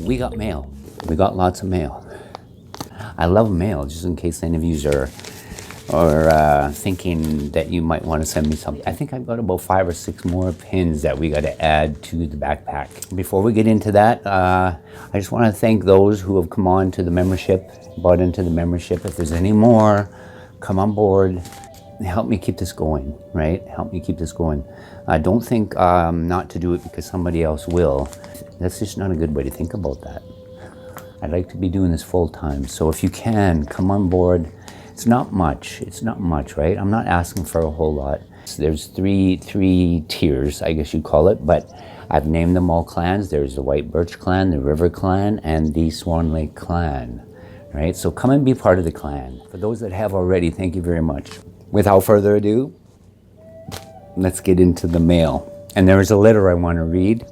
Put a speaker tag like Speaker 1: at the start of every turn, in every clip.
Speaker 1: we got mail. We got lots of mail. I love mail, just in case any of you are thinking that you might want to send me something. I think I've got about 5 or 6 more pins that we got to add to the backpack. Before we get into that, I just want to thank those who have come on to the membership, bought into the membership. If there's any more, come on board. Help me keep this going, right? Help me keep this going. I don't think not to do it because somebody else will. That's just not a good way to think about that. I'd like to be doing this full time. So if you can, come on board. It's not much, right? I'm not asking for a whole lot. There's three tiers, I guess you call it, but I've named them all clans. There's the White Birch Clan, the River Clan, and the Swan Lake Clan, right? So come and be part of the clan. For those that have already, thank you very much. Without further ado, let's get into the mail. And there is a letter I want to read,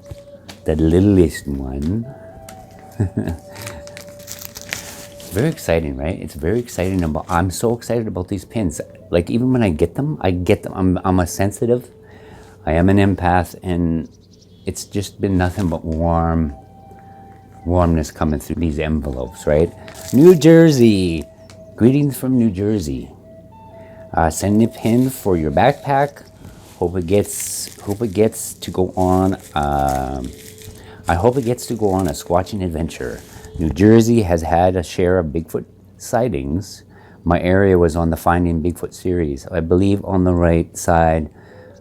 Speaker 1: the littlest one. Very exciting, right? It's very exciting. I'm so excited about these pins. Like, even when I get them. I'm a sensitive. I am an empath, and it's just been nothing but warmness coming through these envelopes, right? New Jersey. Greetings from New Jersey. Send a pin for your backpack. Hope it gets to go on. I hope it gets to go on a squatching adventure. New Jersey has had a share of Bigfoot sightings. My area was on the Finding Bigfoot series. I believe on the right side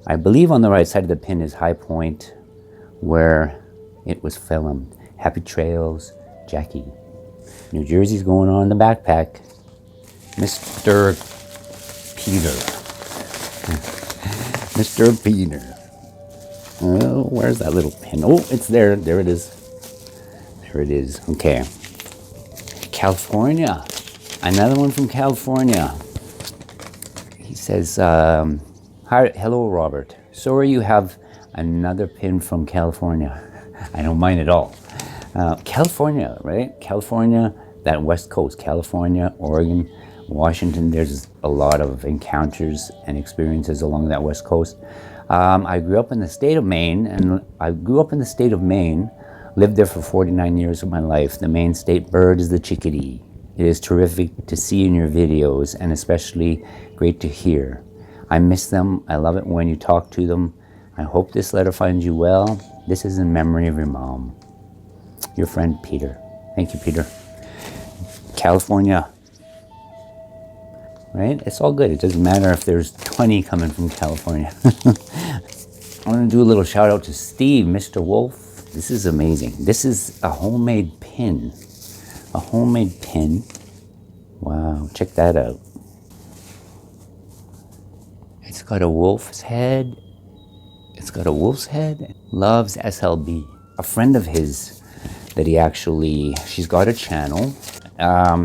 Speaker 1: of the pin is High Point, where it was filmed. Happy trails, Jackie. New Jersey's going on in the backpack. Mr. Peter. Mr. Peter. Oh, where's that little pin? Oh, it's there. There it is. There it is. Okay. California. Another one from California. He says, hi, hello, Robert. Sorry you have another pin from California. I don't mind at all. California, right? California, that West Coast. California, Oregon, Washington. There's a lot of encounters and experiences along that West Coast. I grew up in the state of Maine, lived there for 49 years of my life. The Maine state bird is the chickadee. It is terrific to see in your videos, and especially great to hear. I miss them. I love it when you talk to them. I hope this letter finds you well. This is in memory of your mom. Your friend, Peter. Thank you, Peter. California. Right? It's all good. It doesn't matter if there's 20 coming from California. I want to do a little shout out to Steve, Mr. Wolf. This is amazing. This is a homemade pin. A homemade pin. Wow, check that out. It's got a wolf's head. Loves SLB. A friend of his that she's got a channel.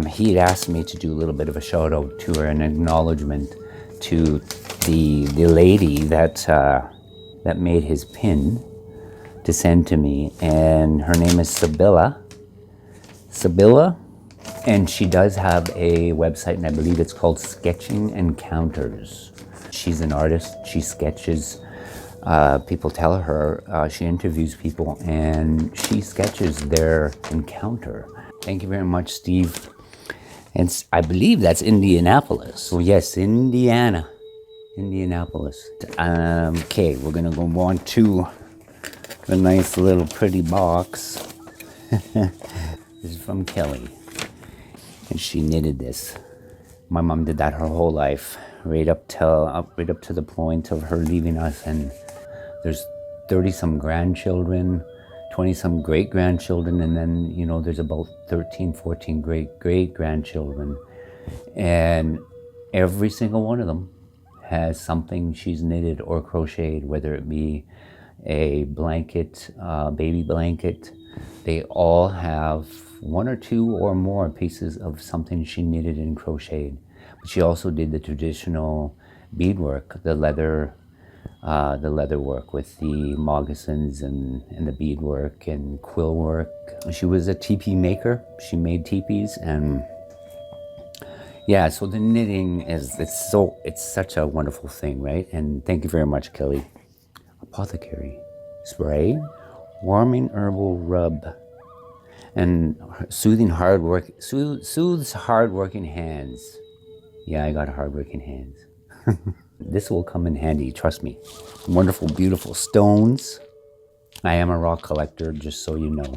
Speaker 1: He had asked me to do a little bit of a shout out to her, an acknowledgement to the lady that made his pin to send to me, and her name is Sibylla, and she does have a website, and I believe it's called Sketching Encounters. She's an artist. She sketches. People tell her she interviews people, and she sketches their encounter. Thank you very much, Steve. And I believe that's Indianapolis. So yes, Indianapolis. Okay, we're gonna go on to a nice little pretty box. This is from Kelly, and she knitted this. My mom did that her whole life, right up to the point of her leaving us. And there's 30-some grandchildren, 20-some great-grandchildren, and then, there's about 13, 14 great-grandchildren. And every single one of them has something she's knitted or crocheted, whether it be a blanket, baby blanket. They all have 1 or 2 or more pieces of something she knitted and crocheted. But she also did the traditional beadwork, the leather work with the moccasins and the beadwork and quill work. She was a teepee maker. She made teepees, and yeah, so the knitting it's such a wonderful thing, right? And thank you very much, Kelly. Apothecary spray, warming herbal rub. and soothes hard-working hands. Yeah, I got hard-working hands. This will come in handy, trust me. Wonderful, beautiful stones. I am a rock collector, just so you know.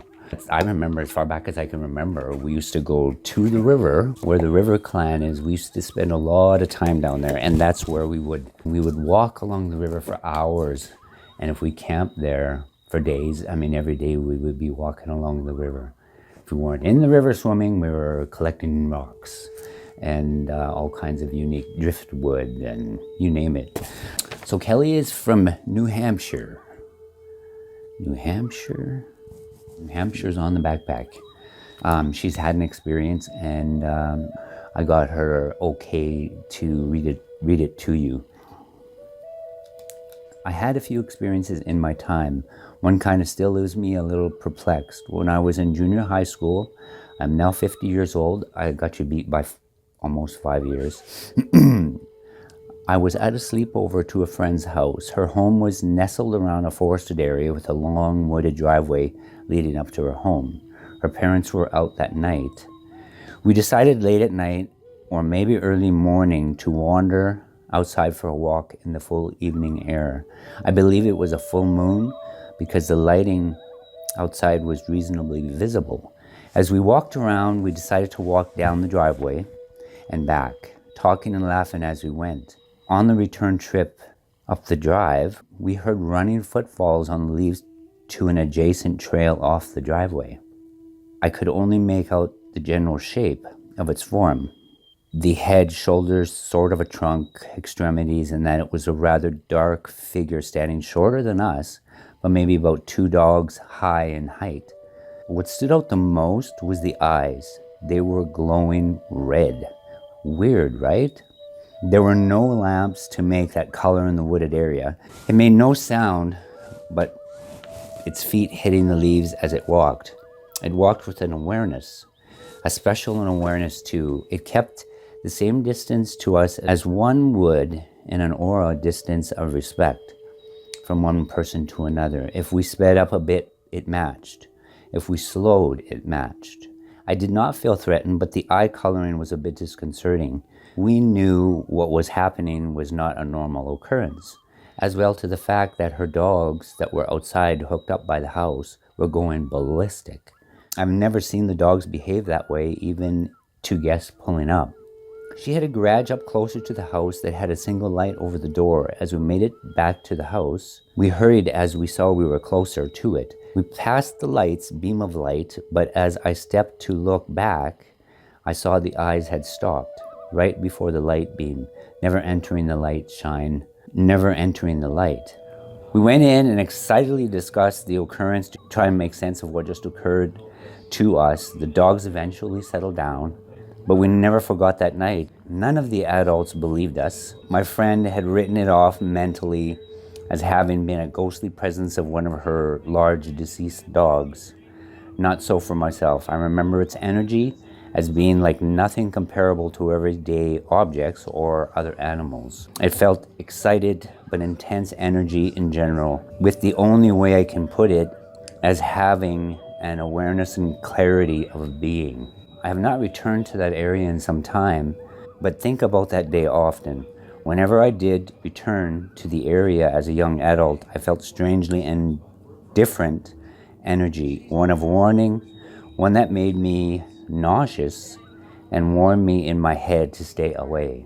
Speaker 1: I remember, as far back as I can remember, we used to go to the river, where the river clan is. We used to spend a lot of time down there, and that's where we would walk along the river for hours. And if we camped there for days, I mean, every day we would be walking along the river. If we weren't in the river swimming, we were collecting rocks and all kinds of unique driftwood and you name it. So Kelly is from New Hampshire. New Hampshire? New Hampshire's on the backpack. She's had an experience, and I got her okay to read it to you. I had a few experiences in my time. One kind of still leaves me a little perplexed. When I was in junior high school, I'm now 50 years old. I got you beat by almost 5 years. I was at a sleepover to a friend's house. Her home was nestled around a forested area with a long wooded driveway leading up to her home. Her parents were out that night. We decided late at night, or maybe early morning, to wander outside for a walk in the full evening air. I believe it was a full moon because the lighting outside was reasonably visible. As we walked around, we decided to walk down the driveway and back, talking and laughing as we went. On the return trip up the drive, we heard running footfalls on the leaves to an adjacent trail off the driveway. I could only make out the general shape of its form. The head, shoulders, sort of a trunk, extremities, and that it was a rather dark figure standing shorter than us, but maybe about 2 dogs high in height. What stood out the most was the eyes. They were glowing red. Weird, right? There were no lamps to make that color in the wooded area. It made no sound, but its feet hitting the leaves as it walked. It walked with an awareness, a special awareness too. It kept the same distance to us as one would in an aura distance of respect from one person to another. If we sped up a bit, it matched. If we slowed, it matched. I did not feel threatened, but the eye coloring was a bit disconcerting. We knew what was happening was not a normal occurrence, as well to the fact that her dogs that were outside hooked up by the house were going ballistic. I've never seen the dogs behave that way, even to guests pulling up. She had a garage up closer to the house that had a single light over the door. As we made it back to the house, we hurried as we saw we were closer to it. We passed the light's beam of light, but as I stepped to look back, I saw the eyes had stopped right before the light beam, never entering the light shine, never entering the light. We went in and excitedly discussed the occurrence to try and make sense of what just occurred to us. The dogs eventually settled down, but we never forgot that night. None of the adults believed us. My friend had written it off mentally as having been a ghostly presence of one of her large deceased dogs. Not so for myself. I remember its energy as being like nothing comparable to everyday objects or other animals. It felt excited but intense energy in general, with the only way I can put it as having an awareness and clarity of being. I have not returned to that area in some time, but think about that day often. Whenever I did return to the area as a young adult, I felt strangely indifferent energy, one of warning, one that made me nauseous and warned me in my head to stay away.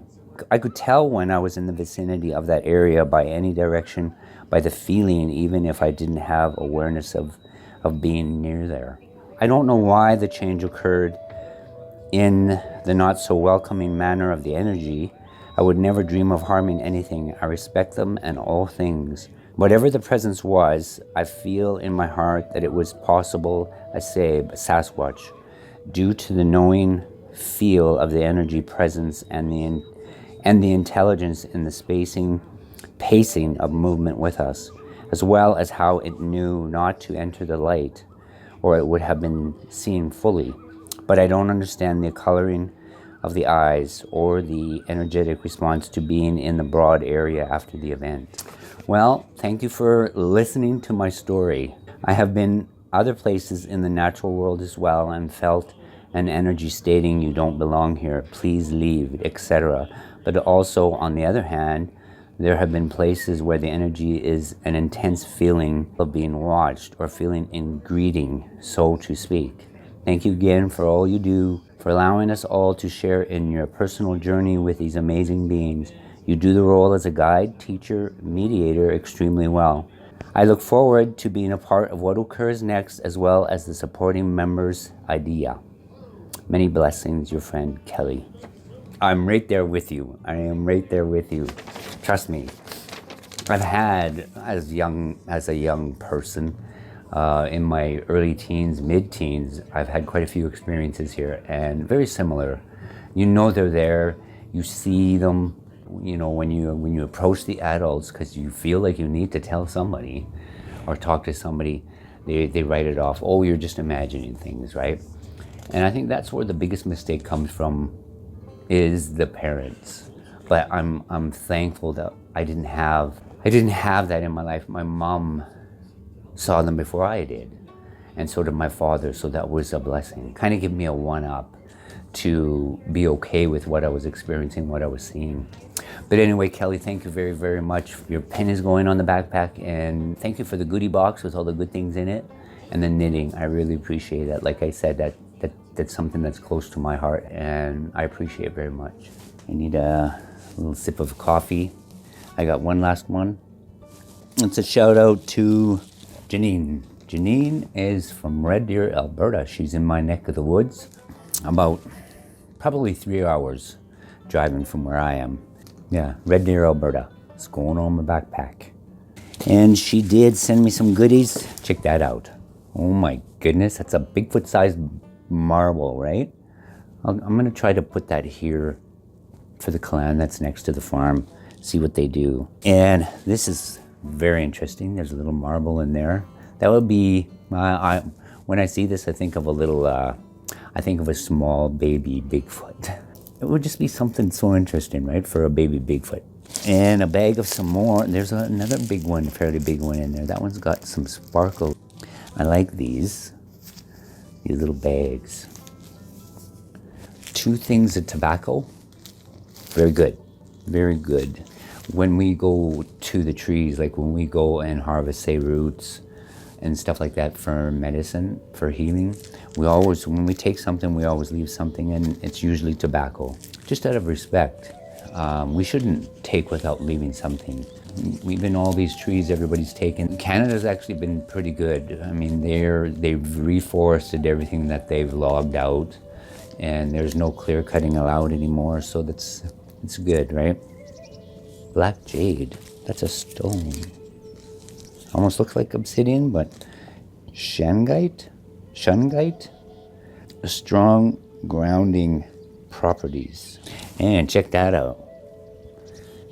Speaker 1: I could tell when I was in the vicinity of that area by any direction, by the feeling, even if I didn't have awareness of being near there. I don't know why the change occurred in the not so welcoming manner of the energy. I would never dream of harming anything. I respect them and all things. Whatever the presence was, I feel in my heart that it was possible, I say, Sasquatch, due to the knowing feel of the energy presence and the intelligence in the pacing of movement with us, as well as how it knew not to enter the light, or it would have been seen fully. But I don't understand the coloring of the eyes or the energetic response to being in the broad area after the event. Well, thank you for listening to my story. I have been other places in the natural world as well and felt an energy stating you don't belong here, please leave, etc. But also, on the other hand, there have been places where the energy is an intense feeling of being watched or feeling in greeting, so to speak. Thank you again for all you do, for allowing us all to share in your personal journey with these amazing beings. You do the role as a guide, teacher, mediator extremely well. I look forward to being a part of what occurs next, as well as the supporting members' idea. Many blessings, your friend Kelly. I'm right there with you. I am right there with you. Trust me. I've had, as a young person, in my early teens, mid-teens, I've had quite a few experiences here, and very similar. You know they're there. You see them. You know, when you approach the adults, because you feel like you need to tell somebody or talk to somebody, they write it off. Oh, you're just imagining things, right? And I think that's where the biggest mistake comes from, is the parents. But I'm thankful that I didn't have that in my life. My mom saw them before I did, and so did my father. So that was a blessing. Kind of gave me a one-up to be okay with what I was experiencing, what I was seeing. But anyway, Kelly, thank you very, very much. Your pin is going on the backpack, and thank you for the goodie box with all the good things in it, and the knitting. I really appreciate that. Like I said, that's something that's close to my heart, and I appreciate it very much. I need a little sip of coffee. I got one last one. It's a shout out to Janine. Janine is from Red Deer, Alberta. She's in my neck of the woods, about probably 3 hours driving from where I am. Yeah, Red Deer, Alberta. It's going on my backpack. And she did send me some goodies. Check that out. Oh my goodness, that's a Bigfoot-sized marble, right? I'm gonna try to put that here for the clan that's next to the farm, see what they do. And this is very interesting. There's a little marble in there. That would be, when I see this, I think of a small baby Bigfoot. It would just be something so interesting, right, for a baby Bigfoot. And a bag of some more. There's another big one, fairly big one in there. That one's got some sparkle. I like these little bags. 2 things of tobacco. Very good, very good. When we go to the trees, like when we go and harvest, say, roots and stuff like that for medicine, for healing, when we take something, we always leave something, and it's usually tobacco. Just out of respect. We shouldn't take without leaving something. Even all these trees everybody's taken. Canada's actually been pretty good. I mean, they've reforested everything that they've logged out, and there's no clear cutting allowed anymore, so it's good, right? Black jade, that's a stone. Almost looks like obsidian, but shungite, a strong grounding properties. And check that out.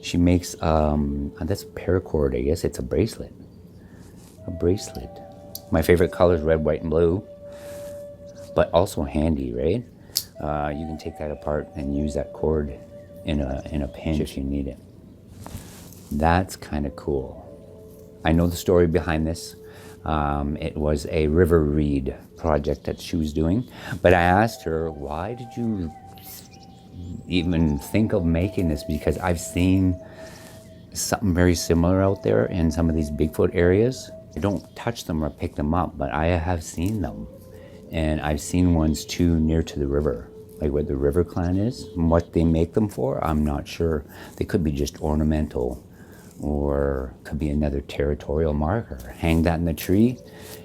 Speaker 1: She makes, that's paracord, I guess it's a bracelet. My favorite color is red, white, and blue, but also handy, right? You can take that apart and use that cord in a pinch if you need it. That's kind of cool. I know the story behind this. It was a river reed project that she was doing, but I asked her, why did you even think of making this? Because I've seen something very similar out there in some of these Bigfoot areas. I don't touch them or pick them up, but I have seen them. And I've seen ones too near to the river, like where the river clan is. And what they make them for, I'm not sure. They could be just ornamental, or could be another territorial marker. Hang that in the tree,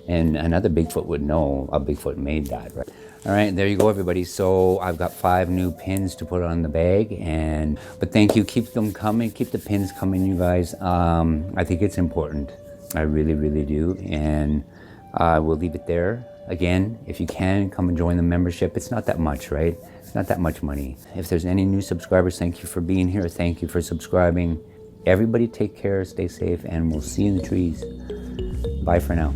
Speaker 1: and another Bigfoot would know a Bigfoot made that, right? All right, there you go, everybody. So I've got 5 new pins to put on the bag, but thank you. Keep them coming. Keep the pins coming, you guys. I think it's important. I really, really do. And we'll leave it there. Again, if you can, come and join the membership. It's not that much, right? It's not that much money. If there's any new subscribers, thank you for being here. Thank you for subscribing. Everybody take care, stay safe, and we'll see you in the trees. Bye for now.